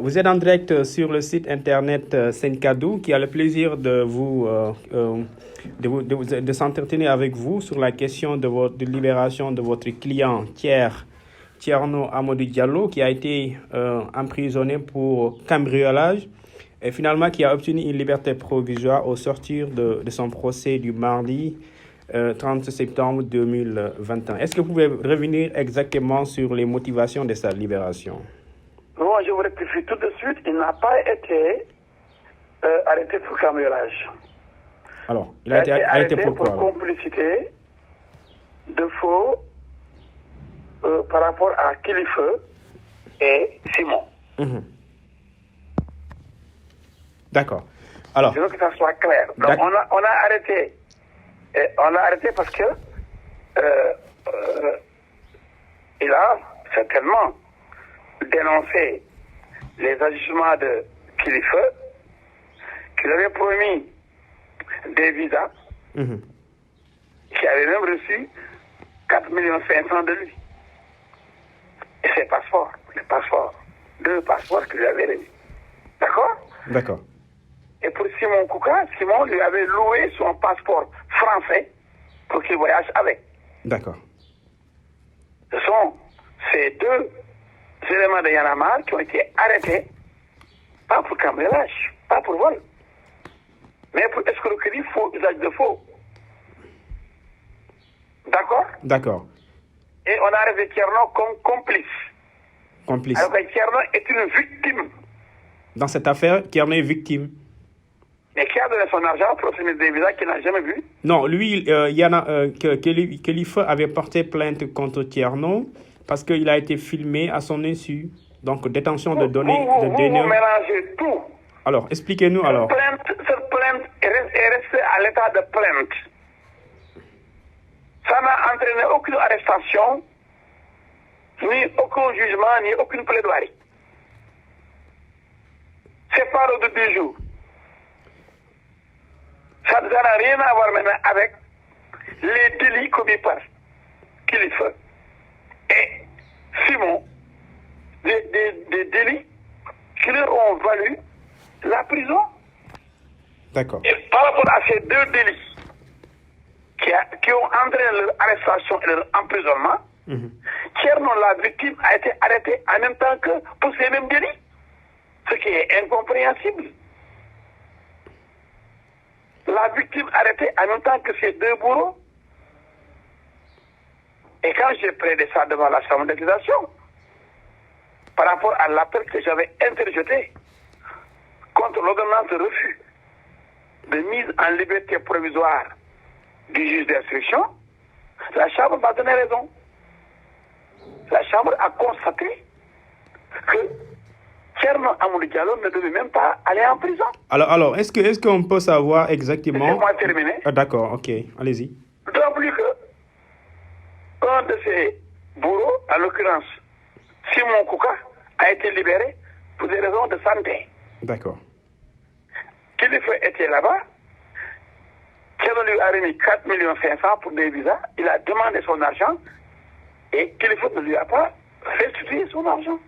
Vous êtes en direct sur le site internet Sencadou qui a le plaisir de s'entretenir avec vous sur la question de libération de votre client Thierno Amadou Diallo qui a été emprisonné pour cambriolage et finalement qui a obtenu une liberté provisoire au sortir de son procès du mardi 30 septembre 2021. Est-ce que vous pouvez revenir exactement sur les motivations de sa libération? Non, je vous rectifie tout de suite. Il n'a pas été arrêté pour cambriolage. Alors, il a été arrêté pour quoi? Pour complicité de faux par rapport à Kilifeu et Simon. Mmh. D'accord. Alors, je veux que ça soit clair. Donc, on a arrêté. On l'a arrêté parce que il a certainement dénoncé les agissements de Kilifeu, qu'il avait promis des visas, qui avait même reçu 4,5 millions de lui. Et ses passeports, deux passeports qu'il lui avait remis. D'accord? D'accord. Et pour Simon Kouka, Simon lui avait loué son passeport français pour qu'il voyage avec. D'accord. Ce sont ces deux éléments de Yanamar qui ont été arrêtés, pas pour cambriolage, pas pour vol, mais pour escroquerie, faux, usage de faux. D'accord? D'accord. Et on a arrêté Thierno comme complice. Complice. Alors que Thierno est une victime. Dans cette affaire, Thierno est victime. Mais qui a donné son argent pour obtenir des visas qu'il n'a jamais vu? Non, lui, Kilifeu avait porté plainte contre Thierno parce qu'il a été filmé à son insu. Donc, détention de données. Vous mélangez tout. Alors, expliquez-nous alors. Cette plainte est restée à l'état de plainte. Ça n'a entraîné aucune arrestation, ni aucun jugement, ni aucune plaidoirie. C'est pas l'ordre du jour. Ça n'a rien à voir maintenant avec les délits commis par Kilifeu et Simon, des délits qui leur ont valu la prison. D'accord. Et par rapport à ces deux délits qui ont entraîné leur arrestation et leur emprisonnement, Thierno, la victime, a été arrêté en même temps que pour ces mêmes délits, ce qui est incompréhensible. La victime arrêtée en même temps que ces deux bourreaux. Et quand j'ai plaidé ça devant la chambre d'accusation, par rapport à l'appel que j'avais interjeté contre l'ordonnance de refus de mise en liberté provisoire du juge d'instruction, la chambre m'a donné raison. La chambre a constaté que Thierno Amadou Diallo ne devait même pas aller en prison. Alors est-ce qu'on peut savoir exactement... Laissez-moi terminer. Ah, d'accord, ok, allez-y. D'autant plus que un de ces bourreaux, en l'occurrence Simon Kouka, a été libéré pour des raisons de santé. D'accord. Kilifeu était là-bas. Thierno lui a remis 4,5 millions pour des visas. Il a demandé son argent et Kilifeu ne lui a pas restitué son argent.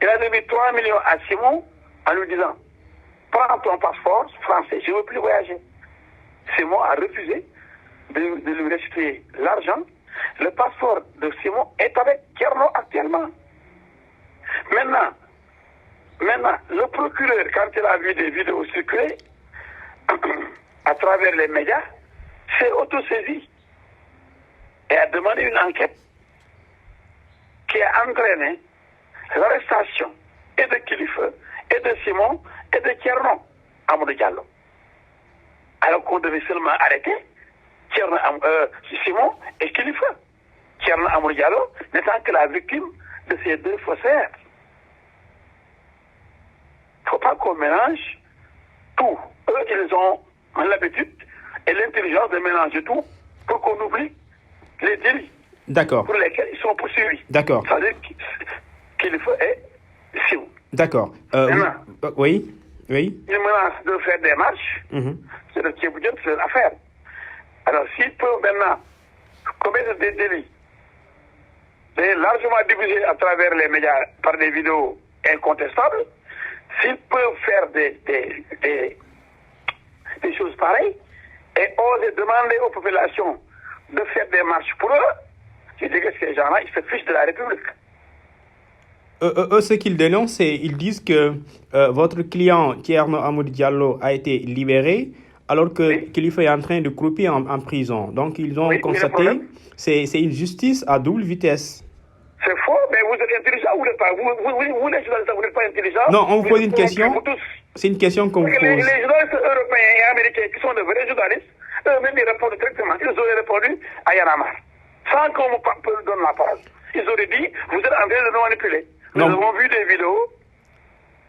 Il a remis 3 millions à Simon en lui disant « Prends ton passeport français, je ne veux plus voyager ». Simon a refusé de lui restituer l'argent. Le passeport de Simon est avec Thierno actuellement. Maintenant, le procureur, quand il a vu des vidéos circuler à travers les médias, s'est autosaisi et a demandé une enquête qui a entraîné l'arrestation et de Kilifeu, et de Simon, et de Thierno Amadou Diallo. Alors qu'on devait seulement arrêter Simon et Kilifeu. Thierno Amadou Diallo n'étant que la victime de ces deux faussaires. Il ne faut pas qu'on mélange tout. Eux, ils ont l'habitude et l'intelligence de mélanger tout pour qu'on oublie les délits. D'accord. Pour lesquels ils sont poursuivis. D'accord. C'est-à-dire Kilifeu et Simon. D'accord. Oui. Une menace de faire des marches, c'est le Tchéboudian, c'est l'affaire. Alors, s'ils peuvent maintenant commettre des délits, largement diffusés à travers les médias par des vidéos incontestable, s'ils peuvent faire des choses pareilles et oser demander aux populations de faire des marches pour eux, je dirais que ces gens-là, ils se fichent de la République. Eux, ce qu'ils dénoncent, c'est ils disent que votre client Thierno Amadou Diallo a été libéré alors que Oui. Kilifeu est en train de croupir en prison. Donc ils ont Oui, constaté le problème. c'est une justice à double vitesse. C'est faux, mais vous êtes intelligent, vous n'êtes pas. Vous, les journalistes, vous n'êtes pas intelligents. Non, on vous pose une question. Vous tous. C'est une question qu'on vous Parce que pose. les journalistes européens et américains qui sont de vrais journalistes, eux-mêmes ils répondent directement. Ils auraient répondu à Yanamar. Sans qu'on me donne la parole. Ils auraient dit, vous êtes en train de nous manipuler. Nous Non. avons vu des vidéos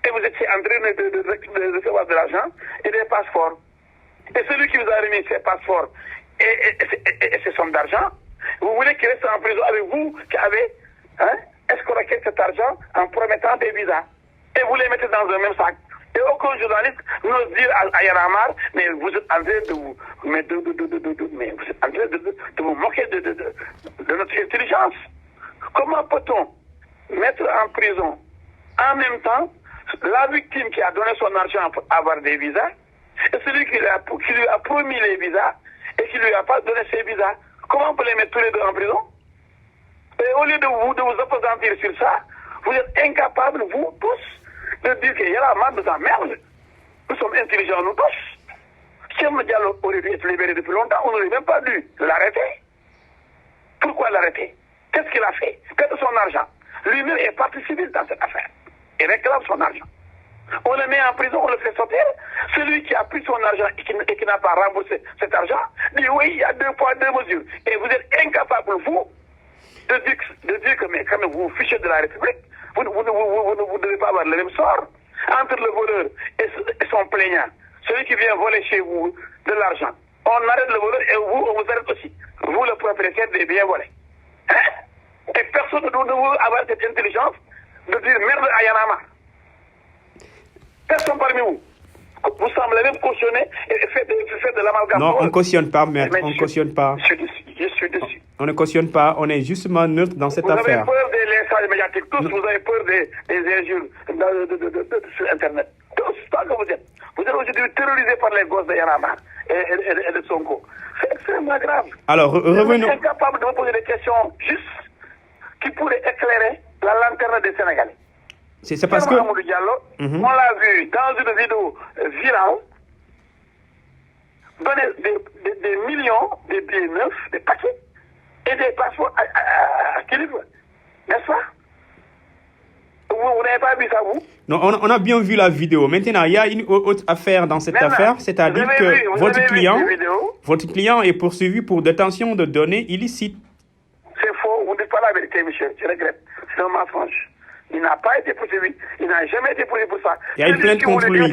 et vous étiez en train de recevoir de l'argent et des passeports. Et celui qui vous a remis ses passeports et ces sommes d'argent, vous voulez qu'il reste en prison avec vous qui avez escroqué cet argent en promettant des visas. Et vous les mettez dans un même sac. Et aucun journaliste n'ose dire à Yanamar, mais vous êtes en train de vous, mais vous êtes en train de vous moquer de notre intelligence. Comment peut-on mettre en prison en même temps la victime qui a donné son argent pour avoir des visas et celui qui lui a promis les visas et qui ne lui a pas donné ses visas? Comment on peut les mettre tous les deux en prison? Et au lieu de vous appesantir sur ça, vous êtes incapables, vous tous, de dire que Yanamar nous emmerde. Nous sommes intelligents, nous tous. Si M. Diallo aurait dû être libéré depuis longtemps, on n'aurait même pas dû l'arrêter. Pourquoi l'arrêter? Qu'est-ce qu'il a fait? Quel est son argent? Lui-même est partie civile dans cette affaire. Il réclame son argent. On le met en prison, on le fait sortir. Celui qui a pris son argent et qui n'a pas remboursé cet argent dit oui, il y a 2 poids, 2 mesures. Et vous êtes incapable, vous, de dire que mais quand même vous vous fichez de la République, vous ne devez pas avoir le même sort entre le voleur et son plaignant. Celui qui vient voler chez vous de l'argent. On arrête le voleur et vous, on vous arrête aussi. Vous, le propriétaire des biens volés. Et personne ne doit avoir cette intelligence de dire merde à Yanamar. Personne parmi vous. Vous semblez même cautionner et faire de l'amalgame. Non, on ne cautionne pas, maître. On ne cautionne pas. Je suis dessus. On ne cautionne pas. On est justement neutre dans cette affaire. Vous avez peur des messages médiatiques. Tous, vous avez peur des injures sur Internet. Tous, tant que vous êtes. Vous êtes aujourd'hui terrorisés par les gosses de Yanamar et de Sonko. C'est extrêmement grave. Alors, revenons. Vous êtes incapable de me poser des questions justes qui pourraient éclairer la lanterne des Sénégalais. C'est parce que... Amadou Diallo, on l'a vu dans une vidéo virale, donner des millions, des billets neufs, des paquets et des passeports à Kilifeu. N'est-ce pas? Vous n'avez pas vu ça, vous? Non, on a bien vu la vidéo. Maintenant, il y a une autre affaire dans cette affaire, c'est-à-dire que votre client est poursuivi pour détention de données illicites. C'est faux, vous ne dites pas la vérité, monsieur. Je regrette. C'est un mensonge. Il n'a pas été poursuivi. Il n'a jamais été poursuivi pour ça. Il y a une plainte contre lui.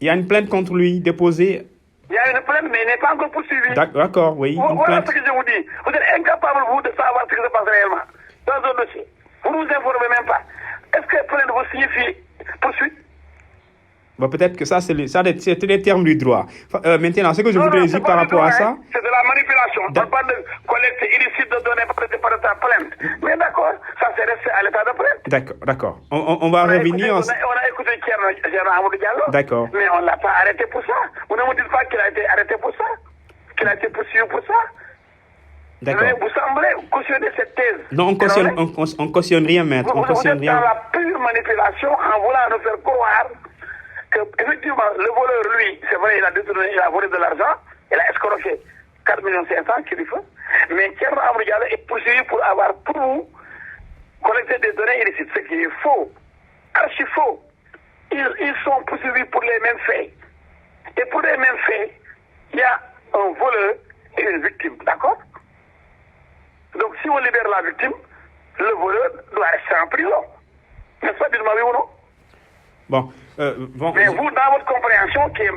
Il y a une plainte contre lui déposée. Il y a une plainte, mais il n'est pas encore poursuivi. D'accord, oui. Voilà ce que je vous dis. Vous êtes incapable, vous, de savoir ce qui se passe réellement dans un dossier. Vous ne vous informez même pas. Est-ce que plainte vous signifie poursuite? Bon, peut-être que ça, c'est les termes du droit. Maintenant, ce que je voudrais dire par rapport à ça... C'est de la manipulation. On ne parle pas de collecte illicite de données par ta plainte. Mais d'accord, ça c'est resté à l'état de plainte. D'accord. On va revenir... On a écouté Thierno Amadou Diallo. D'accord. Mais on ne l'a pas arrêté pour ça. Vous ne me dites pas qu'il a été arrêté pour ça. Qu'il a été poursuivi pour ça. D'accord. Mais vous semblez cautionner cette thèse. Non, on cautionne rien, maître. On cautionne rien. Vous êtes dans la pure manipulation en voulant nous faire croire que, effectivement, le voleur, lui, c'est vrai, il a volé de l'argent, il a escroqué 4,5 millions qu'il lui faut. Mais Thierno Amadou Diallo est poursuivi pour avoir, pour vous, collecté des données illicites, ce qui est faux, archi faux. Ils sont poursuivis pour les mêmes faits. Et pour les mêmes faits, il y a un voleur et une victime, d'accord? Donc, si on libère la victime, le voleur doit rester en prison. N'est-ce pas, dites-moi oui ou non? Bon. Mais vous, dans votre compréhension, qui est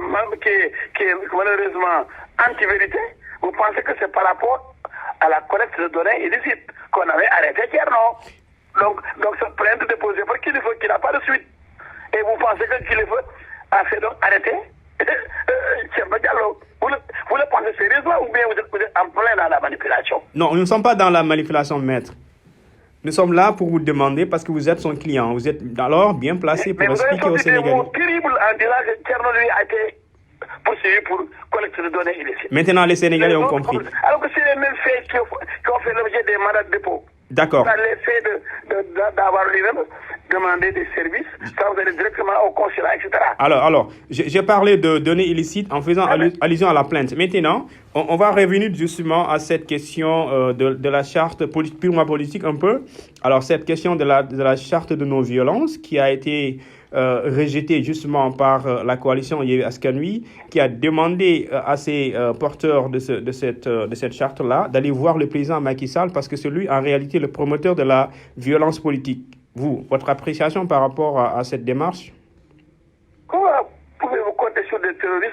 malheureusement anti-vérité, vous pensez que c'est par rapport à la collecte de données illicites qu'on avait arrêté Thierno. Donc cette plainte déposée par Kilifeu qui n'a pas de suite. Et vous pensez que Kilifeu a fait donc arrêter Thierno Diallo. Vous le pensez sérieusement ou bien vous êtes en plein dans la manipulation? Non, nous ne sommes pas dans la manipulation, maître. Nous sommes là pour vous demander, parce que vous êtes son client, vous êtes alors bien placé pour expliquer aux Sénégalais. Mais vous avez sorti des mots terribles en disant que Thierno lui a été poursuivi pour collecte de données illicites. Maintenant, les Sénégalais ont compris. Alors que c'est les mêmes faits qui ont fait l'objet des mandats de dépôt. D'accord. Les faits d'avoir lui-même demandé des services sans aller directement au consulat, etc. Alors, j'ai parlé de données illicites en faisant allusion à la plainte. Maintenant, on va revenir justement à cette question de la charte purement politique un peu. Alors, cette question de la charte de non-violence qui a été rejetée justement par la coalition Yewwi Askan Wi, qui a demandé à ces porteurs de cette charte-là d'aller voir le président Macky Sall parce que c'est lui en réalité le promoteur de la violence politique. Vous, votre appréciation par rapport à cette démarche? Comment pouvez-vous compter sur des terroristes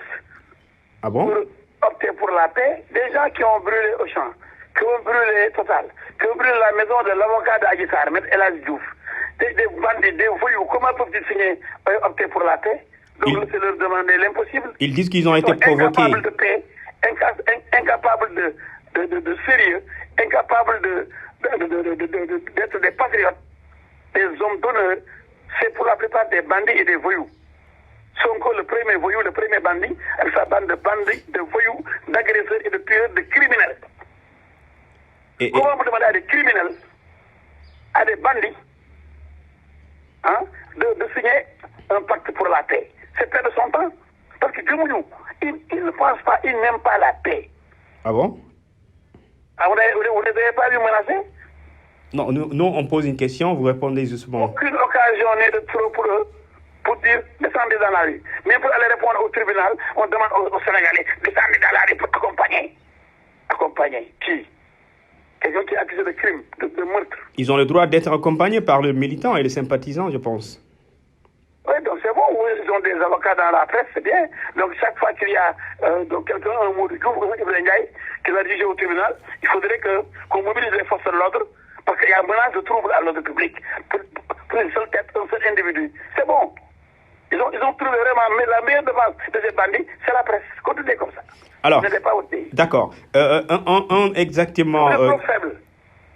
pour opter pour la paix? Des gens qui ont brûlé Auchan, qui ont brûlé Total, qui ont brûlé la maison de l'avocat d'Adji Sarr, M. El Hadji Diouf, des bandits, des voyous, comment peuvent-ils signer opter pour la paix? Donc c'est leur demander l'impossible. Ils disent qu'ils ont été provoqués. Incapables de paix, incapables de sérieux, incapables d'être des patriotes, des hommes d'honneur. C'est pour la plupart des bandits et des voyous. Sonko, le premier voyou, le premier bandit, avec sa bande de bandits, de voyous, d'agresseurs et de tueurs, de criminels. Comment vous demandez à des criminels, à des bandits, de signer un pacte pour la paix? C'est perdre son temps. Parce que Djumounou, il ne pense pas, il n'aime pas la paix. Ah bon? Vous ne devez pas lui menacer? Non, nous, on pose une question, vous répondez justement. Aucune occasion n'est de trop pour eux pour dire descendez dans la rue. Mais pour aller répondre au tribunal, on demande aux Sénégalais descendez dans la rue pour accompagner. Accompagner qui? Quelqu'un qui est accusé de crime, de meurtre. Ils ont le droit d'être accompagnés par les militants et les sympathisants, je pense. Oui, donc c'est bon, ils ont des avocats dans la presse, c'est bien. Donc chaque fois qu'il y a quelqu'un, un mot de Diouf, qui va diriger au tribunal, il faudrait qu'on mobilise les forces de l'ordre, parce qu'il y a un menace de trouble à l'ordre public pour une seule tête, un seul individu. C'est bon. Ils ont trouvé vraiment la meilleure défense de ces bandits, c'est la presse. Continuez comme ça. Alors, d'accord. Exactement.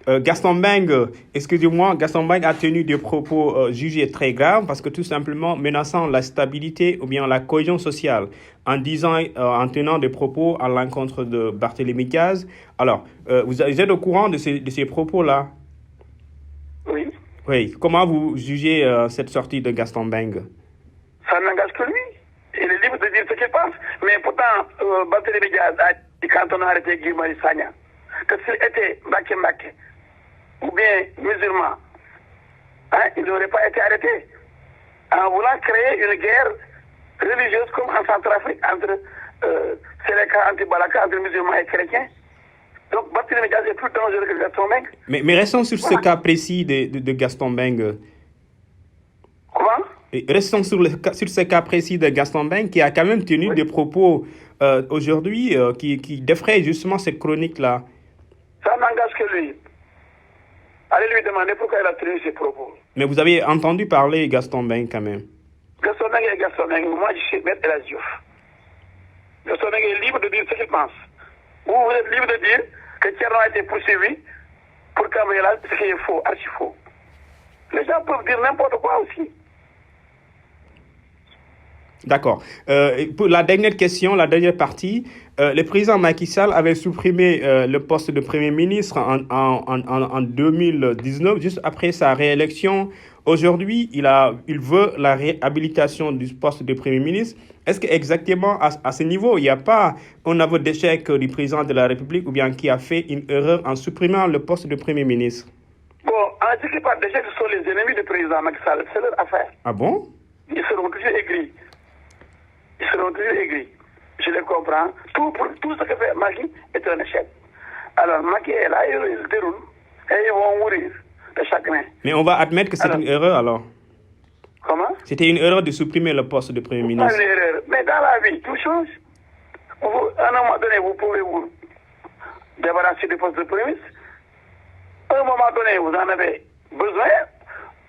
Gaston Mbengue, excusez-moi, Gaston Mbengue a tenu des propos jugés très graves parce que tout simplement menaçant la stabilité ou bien la cohésion sociale en tenant des propos à l'encontre de Barthélémy Diaz. Alors, vous êtes au courant de ces propos-là? Oui. Oui. Comment vous jugez cette sortie de Gaston Mbengue? Ça n'engage que lui. Il est libre de dire ce qu'il pense. Mais pourtant, Barthélémy Diaz a dit quand on a arrêté Guy Marius Sagna que s'il était Mbacké ou bien musulman, il n'aurait pas été arrêté en voulant créer une guerre religieuse comme en Centrafrique entre Séléka, anti-Balaka, entre musulmans et chrétiens. Donc Barthélémy Diaz est plus dangereux que Gaston Mbengue. Mais restons sur ce cas précis de Gaston Mbengue. Comment? Restons sur ce cas précis de Gaston Mbengue qui a quand même tenu des propos aujourd'hui qui défraient justement cette chronique-là. Ça n'engage que lui. Allez lui demander pourquoi il a tenu ses propos. Mais vous avez entendu parler Gaston Mbengue quand même. Gaston Mbengue est Gaston Mbengue. Moi, je suis maître El Hadji Diouf. Gaston Mbengue est libre de dire ce qu'il pense. Vous êtes libre de dire que Thierno a été poursuivi pour cambriolage, ce qui est faux, archi faux. Les gens peuvent dire n'importe quoi aussi. D'accord. Pour la dernière question, la dernière partie, le président Macky Sall avait supprimé le poste de Premier ministre en 2019, juste après sa réélection. Aujourd'hui, il veut la réhabilitation du poste de Premier ministre. Est-ce qu'exactement à ce niveau, il n'y a pas un aveu d'échec du président de la République ou bien qui a fait une erreur en supprimant le poste de Premier ministre? Bon, en ce qui parle d'échec, ce sont les ennemis du président Macky Sall. C'est leur affaire. Ah bon? Ils seront toujours aigris. Ils seront toujours aigris. Je les comprends. Tout ce que fait Macky est un échec. Alors Macky est là, il déroule et ils vont mourir de chagrin. Mais on va admettre que c'est une erreur alors. Comment? C'était une erreur de supprimer le poste de Premier ministre. Pas une erreur. Mais dans la vie, tout change. À un moment donné, vous pouvez vous débarrasser du poste de Premier ministre. À un moment donné, vous en avez besoin,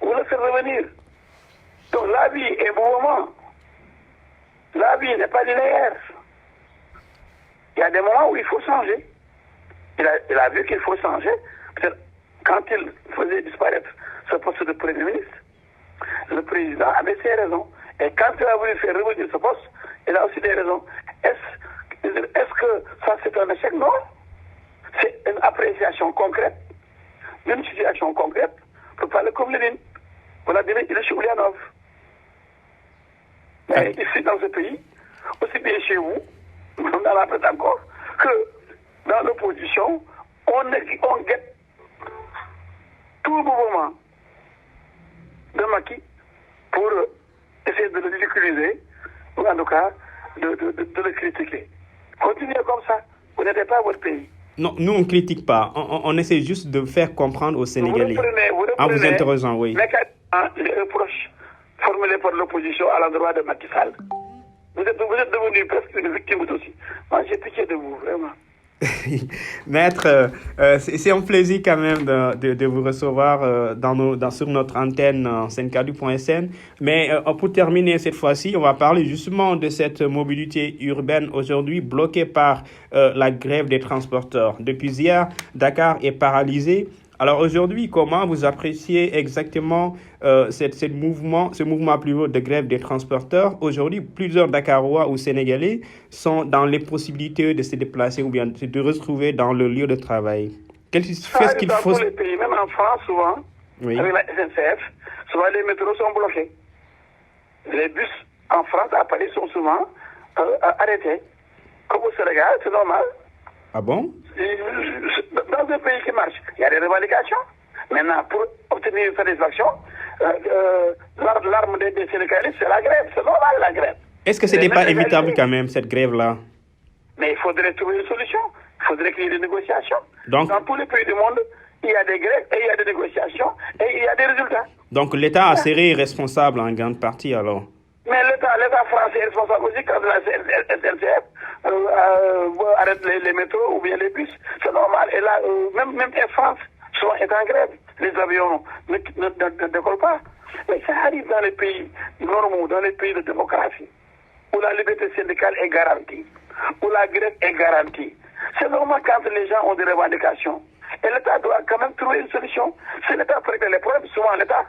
vous le faites revenir. Donc la vie est mouvement. La vie n'est pas linéaire. Il y a des moments où il faut changer. Il a vu qu'il faut changer. Peut-être quand il faisait disparaître ce poste de Premier ministre, le président avait ses raisons. Et quand il a voulu faire revenir ce poste, il a aussi des raisons. Est-ce que ça c'est un échec? Non. C'est une appréciation concrète, une situation concrète, pour parler comme Lénine. On a dit il est chez Oulianov. Mais ici, dans ce pays, aussi bien chez vous, on en rappelle encore, que dans l'opposition, on guette tout mouvement de Macky pour essayer de le ridiculiser, ou en tout cas, de le critiquer. Continuez comme ça, vous n'êtes pas votre pays. Non, nous on ne critique pas, on essaie juste de faire comprendre aux Sénégalais. Vous reprenez, en vous interrogeant, oui. Les reproches formulés par l'opposition à l'endroit de Macky Sall. Vous êtes devenu presque une victime aussi. Moi, j'ai pitié de vous, vraiment. Maître, c'est un plaisir quand même de vous recevoir sur notre antenne sencadu.sn. Mais pour terminer cette fois-ci, on va parler justement de cette mobilité urbaine aujourd'hui bloquée par la grève des transporteurs. Depuis hier, Dakar est paralysé. Alors aujourd'hui, comment vous appréciez exactement ce mouvement plus haut de grève des transporteurs? Aujourd'hui, plusieurs Dakarois ou Sénégalais sont dans les possibilités de se déplacer ou bien de retrouver dans le lieu de travail. Qu'est-ce qu'il faut? Dans tous les pays, même en France, souvent, oui. Avec la SNCF, souvent les métros sont bloqués. Les bus en France, à Paris, sont souvent arrêtés. Comme au Sénégal, c'est normal. Ah bon? Dans un pays qui marche, il y a des revendications. Maintenant, pour obtenir une satisfaction, l'arme des Sénégalais, c'est la grève. C'est normal, la grève. Est-ce que ce n'est pas évitable quand même, cette grève-là? Mais il faudrait trouver une solution. Il faudrait qu'il y ait des négociations. Donc, dans tous les pays du monde, il y a des grèves et il y a des négociations et il y a des résultats. Donc l'État a serré responsable en grande partie alors? Mais l'État français est responsable aussi quand la SNCF arrête les métros ou bien les bus. C'est normal. Et là, même Air France, souvent est en grève. Les avions ne décollent pas. Mais ça arrive dans les pays normaux, dans les pays de démocratie, où la liberté syndicale est garantie, où la grève est garantie. C'est normal quand les gens ont des revendications. Et l'État doit quand même trouver une solution. C'est l'État qui règle les problèmes. Souvent, l'État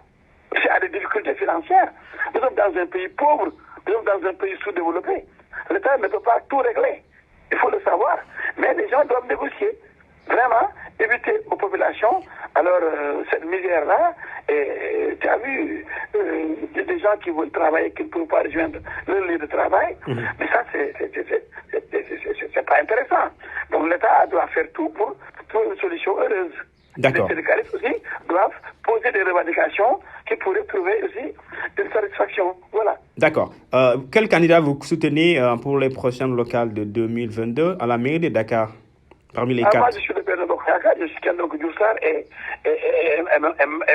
a des difficultés financières. Nous sommes dans un pays pauvre. Nous sommes dans un pays sous-développé. L'État ne peut pas tout régler. Il faut le savoir. Mais les gens doivent négocier. Vraiment, éviter aux populations. Alors, cette misère-là, tu as vu, des gens qui veulent travailler, qui ne peuvent pas rejoindre leur lieu de travail. Mais ça, c'est pas intéressant. Donc, l'État doit faire tout pour trouver une solution heureuse. D'accord. Les syndicalistes aussi doivent poser des revendications qui pourraient trouver aussi une satisfaction. Voilà. D'accord. Quel candidat vous soutenez pour les prochaines locales de 2022 à la mairie de Dakar, parmi les quatre? Moi, je suis de Benno Bokk Yakaar, je suis Kendrick Diouf et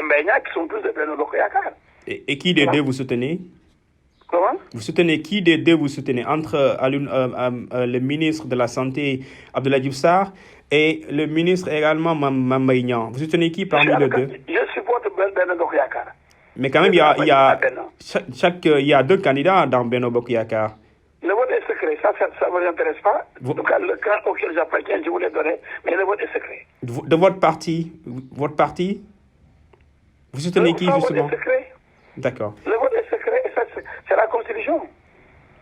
Mbaye qui sont tous de Benno Bokk Yakaar. Et qui des deux vous soutenez? Comment? Vous soutenez qui des deux vous soutenez entre le ministre de la Santé, Abdoulaye Diouf Sarr, et le ministre également, Mame Mbaye Niang? Vous soutenez qui parmi les deux? Je supporte Benno Bokk Yakaar. Mais quand même, il y a deux candidats dans Benno Bokk Yakaar. Le vote est secret, ça ne vous intéresse pas. En tout cas, le camp auquel j'appartiens, je vous l'ai donné, mais le vote est secret. De votre parti? Vous soutenez qui, justement? Le vote est secret. D'accord. Le vote est secret, et ça, c'est la Constitution.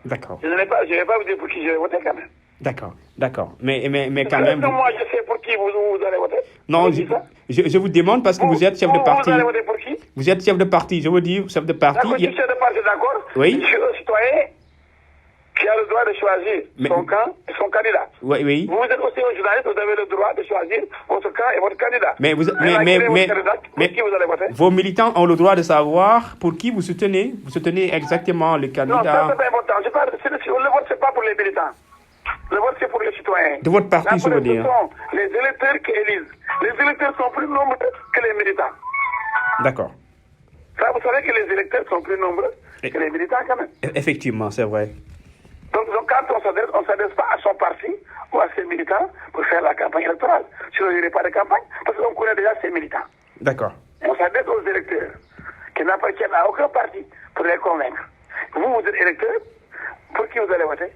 D'accord. Je ne vais pas vous dire pour qui je vais voter quand même. D'accord. Mais quand même... Moi, je sais pour qui vous allez voter. Non, je vous demande parce que vous êtes chef de parti. Vous allez voter pour qui? Vous êtes chef de parti, je veux dire, chef de parti. D'accord, je suis chef de parti, d'accord. Oui. Je suis un citoyen qui a le droit de choisir son camp et son candidat. Oui. Vous êtes aussi un journaliste, vous avez le droit de choisir votre camp et votre candidat. Mais qui vous allez voter? Vos militants ont le droit de savoir pour qui vous soutenez. Vous soutenez exactement le candidat. Non, ça c'est pas important. Le vote, c'est pas pour les militants. Le vote, c'est pour les citoyens. De votre parti, je veux dire. Ce sont les électeurs qui élisent. Les électeurs sont plus nombreux que les militants. D'accord. Ça, vous savez que les électeurs sont plus nombreux que les militants, quand même. Effectivement, c'est vrai. Donc quand on s'adresse pas à son parti ou à ses militants pour faire la campagne électorale. Sinon, il n'y aurait pas de campagne, parce qu'on connaît déjà ses militants. D'accord. On s'adresse aux électeurs qui n'appartiennent à aucun parti pour les convaincre. Vous êtes électeur, pour qui vous allez voter?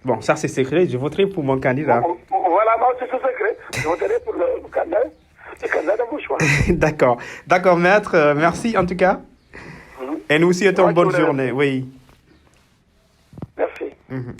Bon, ça c'est secret, je voterai pour mon candidat. Voilà, moi c'est secret. Je voterai pour le candidat de Bush. D'accord. D'accord, maître. Merci en tout cas. Et nous souhaitons bonne journée. Oui. Merci. Mhm.